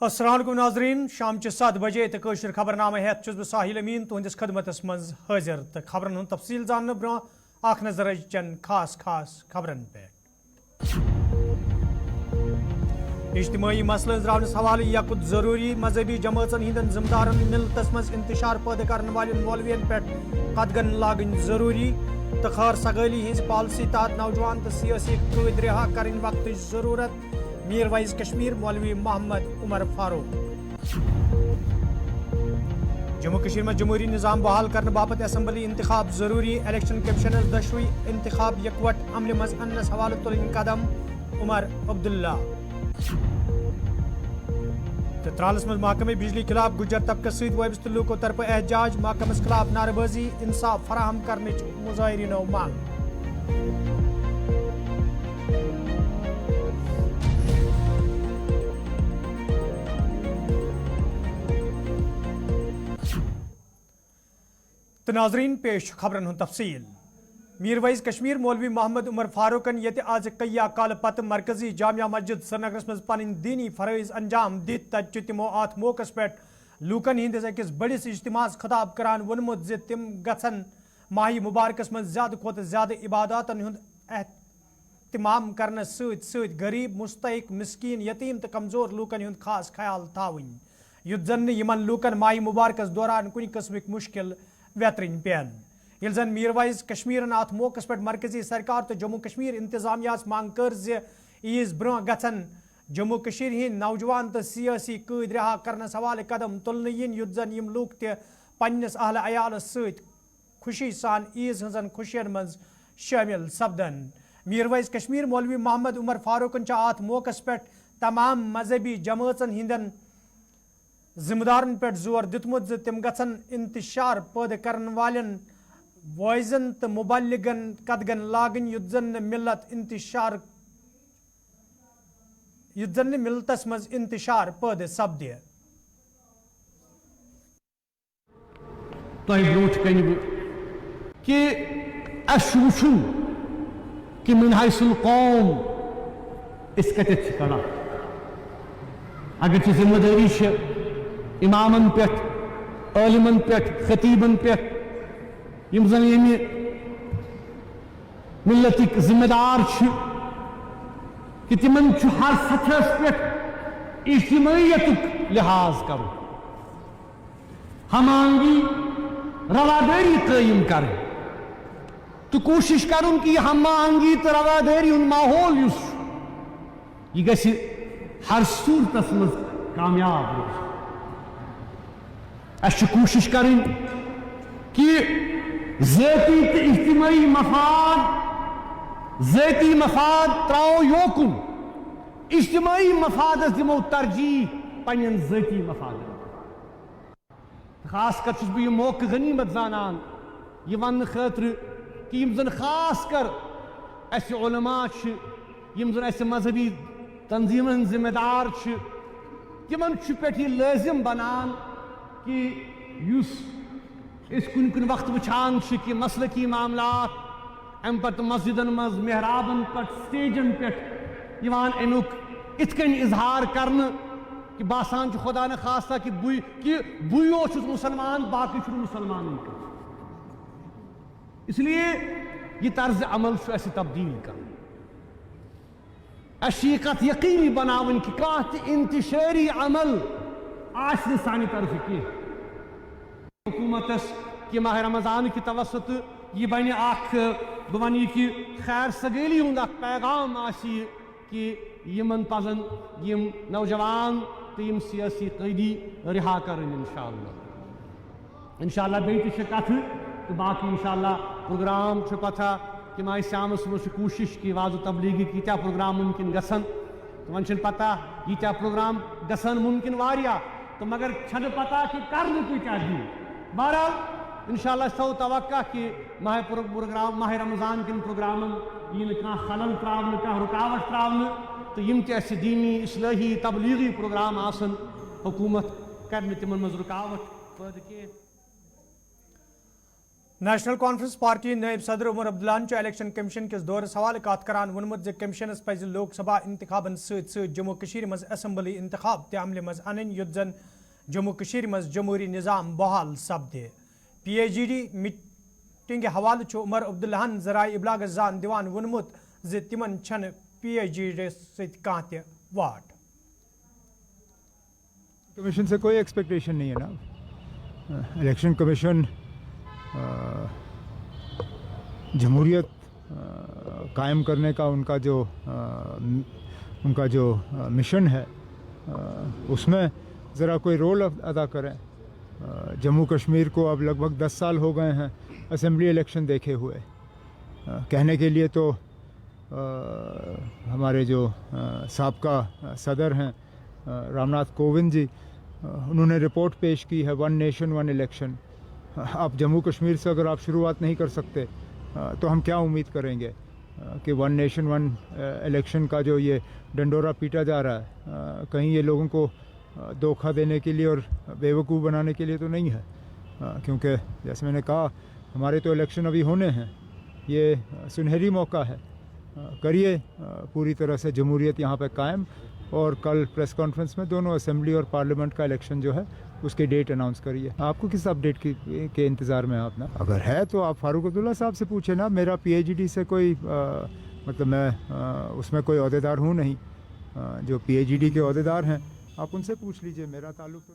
السلام علیکم ناظرین، شام چہ 7 بجے تو قشر خبر نامہ ہیت چھس بہ ساحل امین تہندس خدمتس مز حاضر تو خبرن ہند تفصیل زاننے برہ اخ نظر چن خاص خبرن پہ۔ اجتماعی مسئلہ تراونس حوالہ یکت ضروری مذہبی جماعتن ہندن ذمہ دارن ملتس مز انتشار پید کرنے والن مولوین پہ قدغن لاگن ضروری تو خیر سگالی ہز پالسی تحت نوجوان تو سیاسی قید رہا کرن وقت ضرورت۔ میر وائز کشمیر مولوی محمد عمر فاروق۔ جموں کشمیر میں جمہوری نظام بحال کرنے باپت اسمبلی انتخاب ضروری، الیکشن کمیشنز دشوئی انتخاب یکوٹ عمل مز انس حوالہ تلن قدم عمر عبداللہ۔ ترالس مز محکمہ بجلی خلاف گجر طبقہ ست وابستہ لوکو طرف احتجاج، محکمس خلاف نعرہ بازی، انصاف فراہم کرنچ مظاہرینو مانگ۔ تو ناظرین پیش خبرن ہند تفصیل۔ میر وائز کشمیر مولوی محمد عمر فاروقن یت آج کیا کال پتہ مرکزی جامعہ مسجد سرینگرس مز پن دینی فرائض انجام دت تت تمو ات موقع پہ لوکن ہندس اکس بڑس اجتماع خطاب کران ونمت زِ تم گژھن ماہ مبارکس مز زیادہ کھوتہ زیادہ عباداتن ہند اہتمام کرنس ست ست غریب مستحق مسکین یتیم تو کمزور لوکن ہند خاص خیال تھاون یت زن یمن لوکن ماہ مبارکس دوران کن قسمک مشکل ویترن پین۔ یل زن میر وائز کشمیرن ات موقع پہ مرکزی سرکار تو جموں کشمیر انتظامیہ مانگ کر زِ عیز برہ گژھن جموں کشیر ہند نوجوان تو سیاسی قید رہا کرنس حوالہ قدم تلن ین یت زن یم لوک تہ پنس اہل عیالس ست خوشی سان عیز ہزن خوشین مز شامل سپدن۔ میر وائز کشمیر مولوی محمد عمر فاروقن ات موقع پہ تمام مذہبی جماعتن ہندن ذمہ دارن پہ زور دتمت زِ تم گژھن انتشار پید کرن والن وائزن تو مبلغن قدغن لاگن یت زن ملتس مز انتشار پید سپدِ۔ تہ بروٹ کن کہ اس وچھن کہ من حیث القوم اس کتت کران اگر ذمہ داری امامن پہ عالمن پہ خطیبن پہ یم زن یمہ ملتک ذمہ دار کہ تمن ہر سطحس پہ اجتماعیتک لحاظ کرو، ہم آہنگی رواداری قائم کریں تو کوشش کرن کہ یہ ہم آہنگی تو رواداری ہند ماحول یہ گژھِ ہر صورتس مز کامیاب روزن۔ اس کوشش کریں کہ ذاتی تو اجتماعی مفاد تراو یوکن، اجتماعی مفادس دمو ترجیح پنن ذاتی مفاد۔ خاص کر چھس بہ یہ موقع غنیمت زانان یہ ون خاطر کہ یم زن خاص کر اس علماء یم زن اس مذہبی تنظیمن ذمہ دار تمن پہ یہ لازم بنان کہ اس کن وقت وچھان کہ مسلکی معاملات ام پتہ مسجدن مز محرابن پہ سٹیجن پہ امیک ات کن اظہار کرنے کہ باسان خدا نہ خاصہ کہ بے یوت مسلمان باقی مسلمان۔ اس لیے یہ طرز عمل اس تبدیل کرنا، اسی کت یقینی بناون کہ کانٛہہ تہِ انتشاری عمل آس نہٕ سانہِ طرفہٕ کینٛہہ۔ حکومتس کہ ماہ رمضان کی توسط یہ بنہ اخ بہ ون یہ کہ خیر سگالی ہند اخ پیغام آسی کہ یمن پزن یم نوجوان تو یم سیاسی قیدی رہا کرن انشاءاللہ بیٚیہِ تہِ چھِ کتھٕ تو باقی انشاءاللہ پروگرام چھُ پتہ کہ ماہ سیامس مز کوشش کہ واض و تبلیغی ییٖتیٛاہ پروگرام ممکن گژھن تو ون چھنہٕ پتہ ییٖتیٛاہ پروگرام گژھن ممکن واریاہ تو مگر چھنہٕ پتہ کہ کرنہٕ کۭتیٛاہ دِنۍ۔ بہرحال انشاءاللہ اس تھو توقع کہ ماہ رمضان کن پروگرامن یہ نہ خلل تراؤن رکاوٹ تراؤن تو یم تہ اس دینی اصلاحی تبلیغی پروگرام آسن حکومت کرنے تمن مز رکاوٹ پید کی۔ نیشنل کانفرنس پارٹی نائب صدر عمر عبداللہ چھ الیکشن کمیشن کس دورس حوالہ کات کران ونمت کمیشنس پز لوک سبھا انتخابن ست جموں کشیر مز اسمبلی انتخاب تہ عمل مز ان یت زن جموں کشیر مز جمہوری نظام بحال سپدے پی ایچ ڈی میٹنگ حوالہ چھ عمر عبداللہ ذرائع ابلاغ زان دیوان ونمت ز تمن چھن پی ایچ ڈی ست کان تہ واٹ. کمیشن سے کوئی ایکسپیکٹیشن نہیں ہے نا. الیکشن کمیشن جمہوریت قائم کرنے کا ان کا جو مشن ہے اس میں ذرا کوئی رول ادا کریں. جموں کشمیر کو اب لگ بھگ 10 سال ہو گئے ہیں اسمبلی الیکشن دیکھے ہوئے. کہنے کے لیے تو ہمارے جو سابقہ صدر ہیں رام ناتھ کووند جی, انہوں نے رپورٹ پیش کی ہے 1 نیشن 1 الیکشن. اب جموں کشمیر سے اگر آپ شروعات نہیں کر سکتے تو ہم کیا امید کریں گے کہ 1 نیشن 1 الیکشن کا جو یہ ڈنڈورا پیٹا جا رہا ہے کہیں یہ لوگوں کو دھوکہ دینے کے لیے اور بیوقوف بنانے کے لیے تو نہیں ہے. کیونکہ جیسے میں نے کہا ہمارے تو الیکشن ابھی ہونے ہیں, یہ سنہری موقع ہے. کریے پوری طرح سے جمہوریت یہاں پہ قائم, اور کل پریس کانفرنس میں دونوں اسمبلی اور پارلیمنٹ کا الیکشن جو ہے اس کی ڈیٹ اناؤنس کریے. آپ کو کس اپ ڈیٹ کے انتظار میں آپ نا, اگر ہے تو آپ فاروق عبداللہ صاحب سے پوچھیں نا. میرا پی ایچ ڈی سے کوئی مطلب میں اس میں کوئی عہدیدار ہوں نہیں. جو پی ایچ ڈی کے عہدیدار ہیں آپ ان سے پوچھ لیجئے, میرا تعلق تو.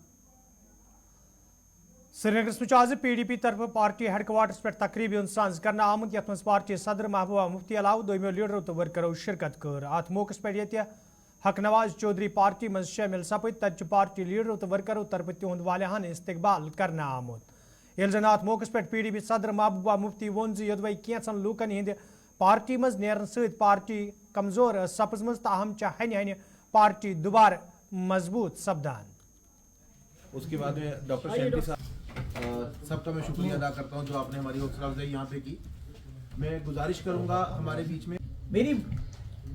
سری نگرس مز پی ڈی پی طرف پارٹی ہیڈ کوارٹرس پہ تقریب ساز کرنا آمت یت مز پارٹی صدر محبوبہ مفتی علاوہ دویمو لیڈرو تو ورکرو شرکت کر. ات موقع پہ یہ حق نواز چودھری پارٹی مز شامل سپد تت پارٹی لیڈرو تو ورکرو طرف تہد والیاہن استقبال کرنا آمت. یل زن ات موقع پہ پی ڈی پی صدر محبوبہ مفتی وون زدوی کینچن لوکن ہند پارٹی مز نیرن ست پارٹی کمزور سپزم تاہم ہنہ ہنہ پارٹی دوبارہ مضبوط سپدان. اس کے بعد میں ڈاکٹر شیمٹی صاحب سب کا میں شکریہ ادا کرتا ہوں جو آپ نے ہماری حوصلہ افزائی یہاں پہ کی. میں گزارش کروں گا ہمارے بیچ میں میری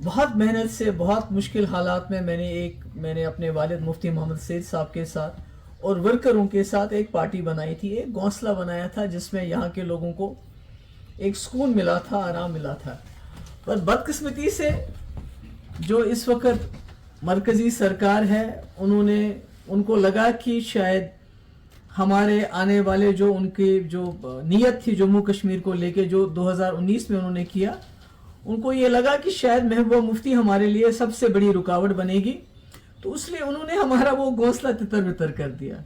بہت محنت سے بہت مشکل حالات میں میں نے اپنے والد مفتی محمد سید صاحب کے ساتھ اور ورکروں کے ساتھ ایک پارٹی بنائی تھی, ایک گھونسلہ بنایا تھا جس میں یہاں کے لوگوں کو ایک سکون ملا تھا, آرام ملا تھا. پر بدقسمتی سے جو اس وقت مرکزی سرکار ہے ان کو لگا کہ شاید ہمارے آنے والے جو ان کی جو نیت تھی جموں کشمیر کو لے کے جو 2019 میں انہوں نے کیا, ان کو یہ لگا کہ شاید محبوبہ مفتی ہمارے لیے سب سے بڑی رکاوٹ بنے گی. تو اس لیے انہوں نے ہمارا وہ گھونسلہ تتر بتر کر دیا.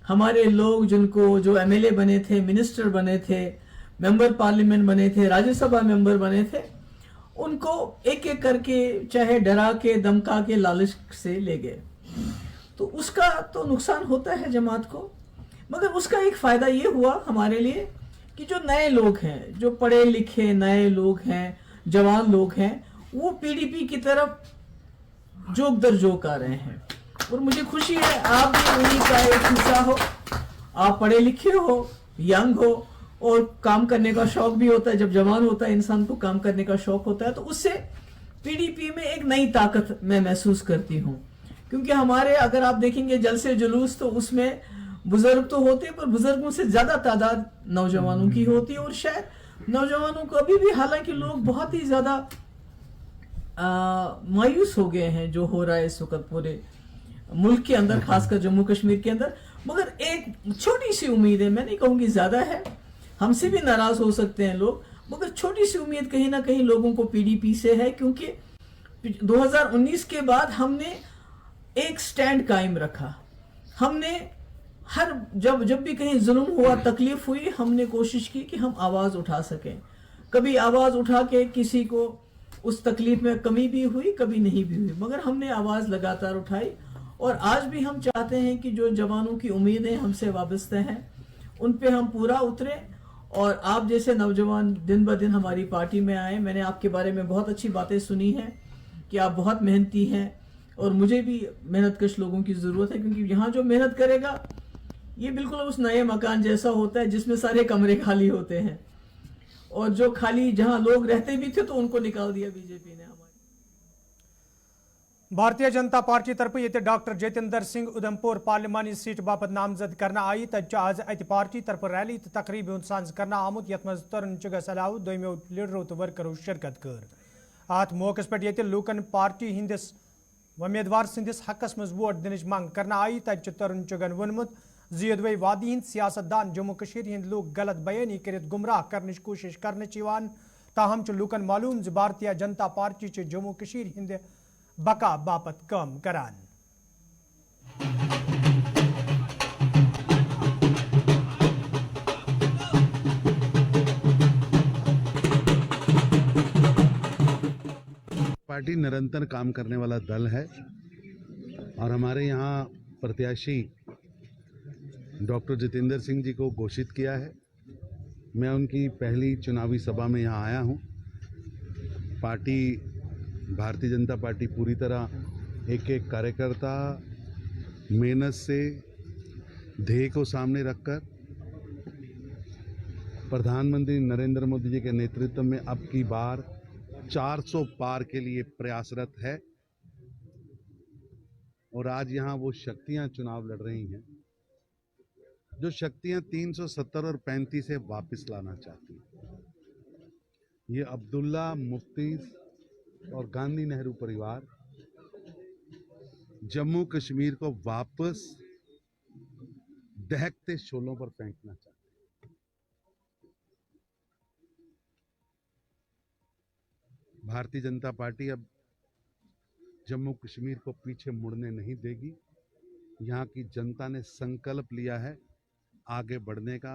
ہمارے لوگ جن کو جو ایم ایل اے بنے تھے, منسٹر بنے تھے, ممبر پارلیمنٹ بنے تھے, راجیہ سبھا ممبر بنے تھے, ان کو ایک ایک کر کے چاہے ڈرا کے دمکا کے لالچ سے لے گئے. تو اس کا تو نقصان ہوتا ہے جماعت کو, مگر اس کا ایک فائدہ یہ ہوا ہمارے لیے کہ جو نئے لوگ ہیں, جو پڑھے لکھے نئے لوگ ہیں, جوان لوگ ہیں, وہ پی ڈی پی کی طرف جوک در جوک آ رہے ہیں. اور مجھے خوشی ہے آپ بھی انہیں کا ایک حصہ ہو. آپ پڑھے لکھے ہو, ینگ ہو, اور کام کرنے کا شوق بھی ہوتا ہے. جب جوان ہوتا ہے انسان کو کام کرنے کا شوق ہوتا ہے, تو اس سے پی ڈی پی میں ایک نئی طاقت میں محسوس کرتی ہوں. کیونکہ ہمارے اگر آپ دیکھیں گے جلسے جلوس تو اس میں بزرگ تو ہوتے ہیں, پر بزرگوں سے زیادہ تعداد نوجوانوں کی ہوتی ہے. اور شاید نوجوانوں کو ابھی بھی, حالانکہ لوگ بہت ہی زیادہ مایوس ہو گئے ہیں جو ہو رہا ہے اس وقت پورے ملک کے اندر, خاص کر جموں کشمیر کے اندر, مگر ایک چھوٹی سی امید ہے, میں نہیں کہوں گی زیادہ ہے, ہم سے بھی ناراض ہو سکتے ہیں لوگ, مگر چھوٹی سی امید کہیں نہ کہیں لوگوں کو پی ڈی پی سے ہے. کیونکہ 2019 کے بعد ہم نے ایک سٹینڈ قائم رکھا. ہم نے جب بھی کہیں ظلم ہوا, تکلیف ہوئی, ہم نے کوشش کی کہ ہم آواز اٹھا سکیں. کبھی آواز اٹھا کے کسی کو اس تکلیف میں کمی بھی ہوئی, کبھی نہیں بھی ہوئی, مگر ہم نے آواز لگاتار اٹھائی. اور آج بھی ہم چاہتے ہیں کہ جو جوانوں کی امیدیں ہم سے وابستہ ہیں ان پہ ہم پورا اتریں. اور آپ جیسے نوجوان دن بہ دن ہماری پارٹی میں آئیں. میں نے آپ کے بارے میں بہت اچھی باتیں سنی ہیں کہ آپ بہت محنتی ہیں, اور مجھے بھی محنت کش لوگوں کی ضرورت ہے. کیونکہ یہاں جو محنت کرے گا یہ بالکل اس نئے مکان جیسا ہوتا ہے جس میں سارے کمرے خالی ہوتے ہیں, اور جو خالی جہاں لوگ رہتے بھی تھے تو ان کو نکال دیا بی جے پی نے. भारतीय जनता पार्टी तरफ ये डॉक्टर जतिंदर सिंह उधमपुर पार्लिमानी सीट बापत नामजद करना आई तब आज अत पार्टी तरफ रैली तो तकरीब साज करना आमुत यथ मज तरुण चुगस अलाव दोमो लीडरो तो वर्करो शिरकत कर अत मौके पे लूकन पार्टी हंदिस उम्मीदवार सदिस हकस मज वोट दिन मंग करना आई तब तरुण चुगन वोनमुत यदवे वादी हंद सियासतदान जम्मू कश्मीर हंद लूक गलत बयानी कर गुमराह करने कोशिश करने ताहम लूकन मालूम भारतीय जनता पार्टी जम्मू कश्मीर हंद बका बापत काम करान। पार्टी निरंतर काम करने वाला दल है और हमारे यहाँ प्रत्याशी डॉक्टर जतिंदर सिंह जी को घोषित किया है। मैं उनकी पहली चुनावी सभा में यहाँ आया हूँ। पार्टी भारतीय जनता पार्टी पूरी तरह एक एक कार्यकर्ता मेहनत से ध्येय को सामने रखकर प्रधानमंत्री नरेंद्र मोदी जी के नेतृत्व में अब की बार 400 पार के लिए प्रयासरत है और आज यहाँ वो शक्तियां चुनाव लड़ रही हैं जो शक्तियां 370 और 35 से वापस लाना चाहती हैं। ये अब्दुल्ला मुफ्ती और गांधी नेहरू परिवार जम्मू कश्मीर को वापस दहकते शोलों पर फेंकना चाहते हैं। भारतीय जनता पार्टी अब जम्मू कश्मीर को पीछे मुड़ने नहीं देगी। यहाँ की जनता ने संकल्प लिया है आगे बढ़ने का,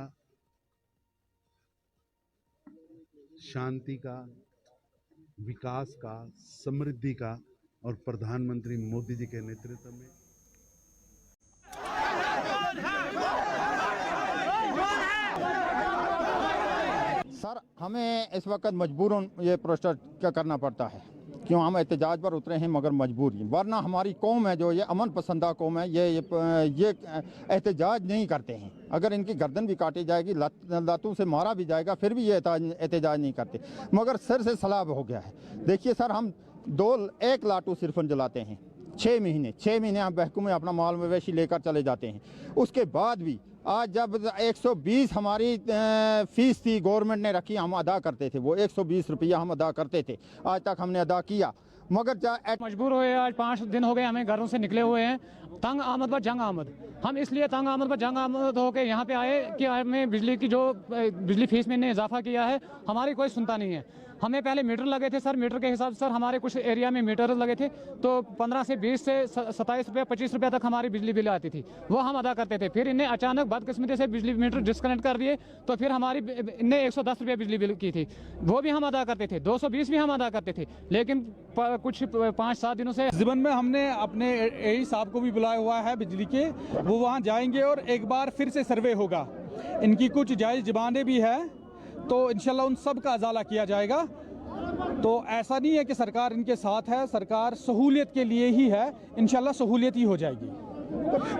शांति का, विकास का, समृद्धि का और प्रधानमंत्री मोदी जी के नेतृत्व में। सर हमें इस वक्त मजबूरन ये प्रोटेस्ट करना पड़ता है, क्यों हम एहतजाज पर उतरे हैं मगर मजबूरी, वरना हमारी कौम है जो ये अमन पसंदा कौम है ये एहतजाज नहीं करते हैं। अगर इनकी गर्दन भी काटी जाएगी, लातों से मारा भी जाएगा, फिर भी ये एहतजाज नहीं करते, मगर सिर से सलाब हो गया है। देखिए सर, हम एक लाटू सिर्फ जलाते हैं 6 महीने हम बहकू में अपना माल मवेशी लेकर चले जाते हैं। उसके बाद भी आज जब 120 हमारी फीस थी गवर्नमेंट ने रखी, हम अदा करते थे, वो 120 रुपया हम अदा करते थे, आज तक हमने अदा किया, मगर मजबूर हुए। आज 5 दिन हो गए हमें घरों से निकले हुए हैं। तंग आमद व जंग आमद, हम इसलिए तंग आमद व जंग आमद होकर यहाँ पे आए कि हमें बिजली फीस में इन्हें इजाफा किया है, हमारी कोई सुनता नहीं है। हमें पहले मीटर लगे थे सर, मीटर के हिसाब से सर हमारे कुछ एरिया में मीटर लगे थे तो 15 से 20 से 27 रुपये 25 रुपये तक हमारी बिजली बिल आती थी, वो हम अदा करते थे। फिर इन्हें अचानक बदकिस्मती से बिजली मीटर डिस्कनेक्ट कर दिए, तो फिर हमारी इन्हें 110 रुपये बिजली बिल की थी, वो भी हम अदा करते थे, 220 भी हम अदा करते थे। लेकिन कुछ 5-7 दिनों से ज़िमन में हमने अपने एई साहब को भी बुलाया हुआ है बिजली के, वो वहाँ जाएंगे और एक बार फिर से सर्वे होगा। इनकी कुछ जायज़ डिमांडें भी है तो इंशाल्लाह उन सब का अजाला किया जाएगा। तो ऐसा नहीं है कि सरकार इनके साथ है, सरकार सहूलियत के लिए ही है, इंशाल्लाह सहूलियत ही हो जाएगी।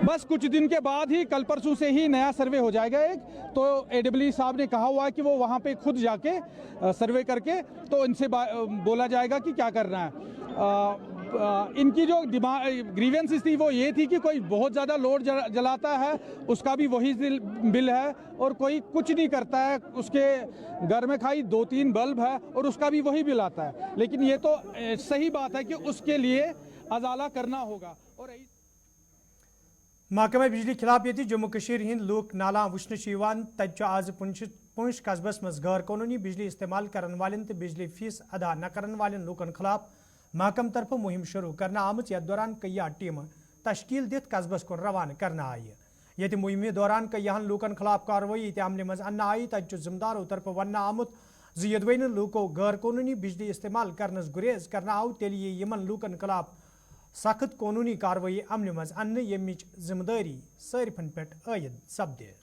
बस कुछ दिन के बाद ही, कल परसों से ही नया सर्वे हो जाएगा एक, तो AEE साहब ने कहा हुआ है कि वो वहाँ पे खुद जाके सर्वे करके तो इनसे बोला जाएगा कि क्या करना है। इनकी जो ग्रीवेंसेस थी वो ये थी कि कोई बहुत ज़्यादा लोड जलाता है उसका भी वही बिल है, और कोई कुछ नहीं करता है उसके घर में खाली 2-3 बल्ब है और उसका भी वही बिल आता है। लेकिन ये तो सही बात है कि उसके लिए अजाला करना होगा। और महकमा बिजली खिलाफ ये जम्मू कश्मीर हिंद लूक नाला वुचन तब आज पुंछ कस्बस मज गैर कानूनी बिजली इस्तेमाल करन वालन तो बिजली फीस अदा न करन वालन लूकन खिलाफ महकम तरफ मुहिम शुरू करना आमत। यथ दौरान कई टीम तश्कील दित कस्बस को रवाना करना आई। ये मुहिम दौरान कईहन लूकन खिलाफ कार्रवाई अमल मज अन्न आई। तब जिम्मेदारों तरफ वन आमुत यदवे लूको गैर कानूनी बिजली इस्तेमाल करनस गुरेज करना आव तेल यमन लूकन खिलाफ सख्त कानूनी कार्रवाई अमल मज अन्न यमिच जिम्मेदारी सारिफन पे आयद सपदे।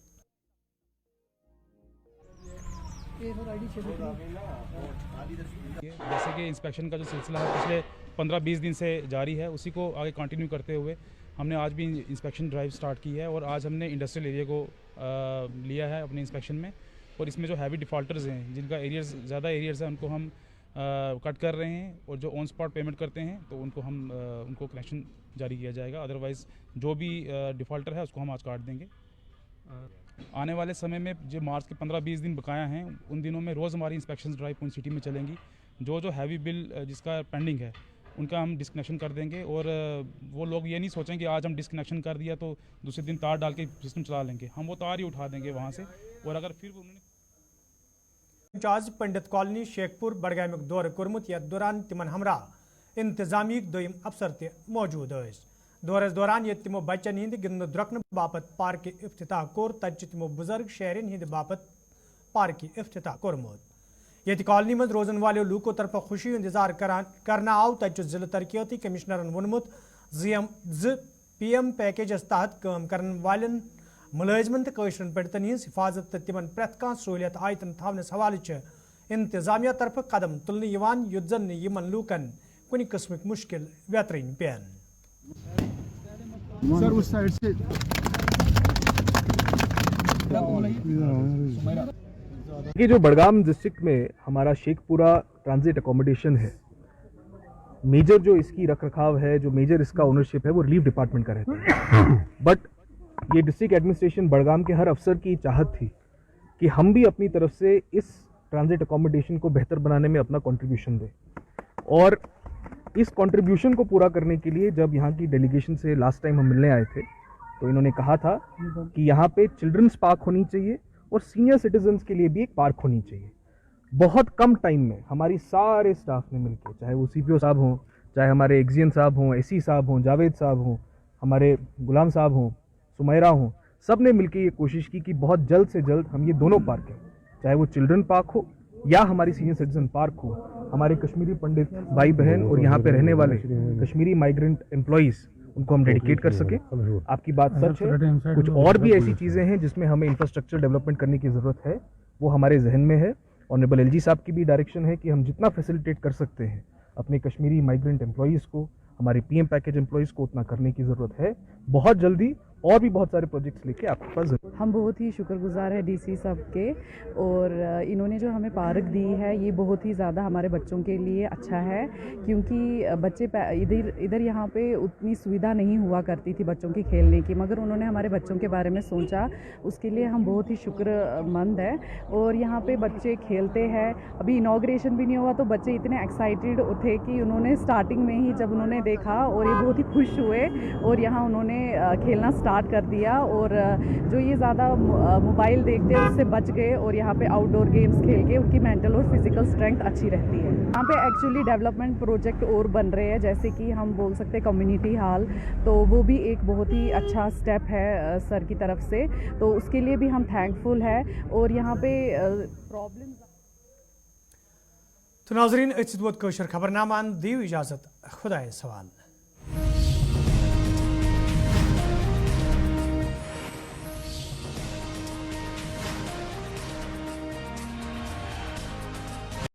जैसे कि इंस्पेक्शन का जो सिलसिला है पिछले 15-20 दिन से जारी है, उसी को आगे कंटिन्यू करते हुए हमने आज भी इंस्पेक्शन ड्राइव स्टार्ट की है और आज हमने इंडस्ट्रियल एरिया को लिया है अपने इंस्पेक्शन में। और इसमें जो हैवी डिफ़ॉल्टर्स हैं, जिनका एरियाज़ ज़्यादा एरियाज़ हैं, उनको हम कट कर रहे हैं और जो ऑन स्पॉट पेमेंट करते हैं तो उनको कनेक्शन जारी किया जाएगा। अदरवाइज़ जो भी डिफ़ॉल्टर है उसको हम आज काट देंगे। आने वाले समय में जो मार्च के 15-20 दिन बकाया हैं उन दिनों में रोज़ हमारी इंस्पेक्शन ड्राइव पूरी सिटी में चलेंगी। जो हैवी बिल जिसका पेंडिंग है उनका हम डिस्कनेक्शन कर देंगे और वो लोग ये नहीं सोचेंगे आज हम डिस्कनेक्शन कर दिया तो दूसरे दिन तार डाल के सिस्टम चला लेंगे। हम वो तार ही उठा देंगे वहाँ से और अगर फिर उन्होंने इंचार्ज पंडित कॉलोनी शेखपुर बडगामिक दौर कोर्मुत यथ दौरान तिमन हमरा इंतजामिक दोयम अफसर ते मौजूद स। दौरस दौरान ये तिमो बच्चन हिंद गिंद द्रकन बापत पार्क इफ्तिताह कोर तत तिमो बुजुर्ग शहरन हिंद बापत पार्क इफ्तिताह कोर्मुत। ये कॉलोनी मज रोजन वाले लूको तरफ खुशी इंतजार करना आव तत जिला तरक्याती कमिश्नरन वोनमुत PM पैकेजस तहत काम करन वालन मुलाजमन तो कशरन पड़तन हज हिफाजत तो तिमन प्रत कह सहूलियत आयतन थवनस हवाले इंतजामिया तरफ कदम तुलने युद्ध जन यमन लूकन कुछ किस्मक मुश्किल व्यतरन पेन। सर उस साइड से ये जो बडगाम डिस्ट्रिक्ट में हमारा शेखपुरा ट्रांजिट अकोमोडेशन है, मेजर जो इसकी रखरखाव है, जो मेजर इसका ओनरशिप है वो रिलीफ डिपार्टमेंट का रहता है। बट ये डिस्ट्रिक्ट एडमिनिस्ट्रेशन बडगाम के हर अफसर की चाहत थी कि हम भी अपनी तरफ से इस ट्रांजिट अकोमोडेशन को बेहतर बनाने में अपना कंट्रीब्यूशन दें। और इस कंट्रीब्यूशन को पूरा करने के लिए जब यहाँ की डेलीगेशन से लास्ट टाइम हम मिलने आए थे तो इन्होंने कहा था कि यहाँ पे चिल्ड्रंस पार्क होनी चाहिए और सीनियर सिटीजन्स के लिए भी एक पार्क होनी चाहिए। बहुत कम टाइम में हमारी सारे स्टाफ ने मिलकर, चाहे वो CPO साहब हों, चाहे हमारे एक्जियन साहब हों, SC साहब हों, जावेद साहब हों, हमारे गुलाम साहब हों, सुमैरा हों, सब ने मिलकर ये कोशिश की कि बहुत जल्द से जल्द हम ये दोनों पार्क हैं, चाहे वो चिल्ड्रन पार्क हो या हमारी सीनियर सिटीजन पार्क हो, हमारे कश्मीरी पंडित भाई बहन और यहाँ पे रहने वाले कश्मीरी माइग्रेंट एम्प्लॉइज़ उनको हम डेडिकेट कर सकें। आपकी बात सच है, कुछ और भी ऐसी चीज़ें हैं जिसमें हमें इंफ्रास्ट्रक्चर डेवलपमेंट करने की ज़रूरत है, वो हमारे जहन में है। ऑनरेबल LG साहब की भी डायरेक्शन है कि हम जितना फैसिलिटेट कर सकते हैं अपने कश्मीरी माइग्रेंट एम्प्लॉइज़ को, हमारे PM पैकेज एम्प्लॉइज़ को उतना करने की ज़रूरत है। बहुत जल्दी और भी बहुत सारे प्रोजेक्ट्स लेके आपके पास हम बहुत ही शुक्रगुजार है DC साहब के, और इन्होंने जो हमें पार्क दी है ये बहुत ही ज़्यादा हमारे बच्चों के लिए अच्छा है, क्योंकि बच्चे इधर यहाँ पे उतनी सुविधा नहीं हुआ करती थी बच्चों की खेलने की, मगर उन्होंने हमारे बच्चों के बारे में सोचा, उसके लिए हम बहुत ही शुक्रमंद है। और यहाँ पे बच्चे खेलते हैं, अभी इनॉग्रेशन भी नहीं हुआ तो बच्चे इतने एक्साइटेड थे कि उन्होंने स्टार्टिंग में ही जब उन्होंने देखा और ये बहुत ही खुश हुए और यहाँ उन्होंने खेलना स्टार्ट कर दिया, और जो ये ज़्यादा मोबाइल देखते हैं उससे बच गए और यहाँ पे आउटडोर गेम्स खेल के उनकी मेंटल और फिजिकल स्ट्रेंथ अच्छी रहती है। यहाँ पे एक्चुअली डेवलपमेंट प्रोजेक्ट और बन रहे हैं, जैसे कि हम बोल सकते हैं कम्युनिटी हॉल, तो वो भी एक बहुत ही अच्छा स्टेप है सर की तरफ से, तो उसके लिए भी हम थैंकफुल है। और यहाँ पे प्रॉब्लम तो नाजरीन खबरनामान दी इजाज़त, खुदा सवाल।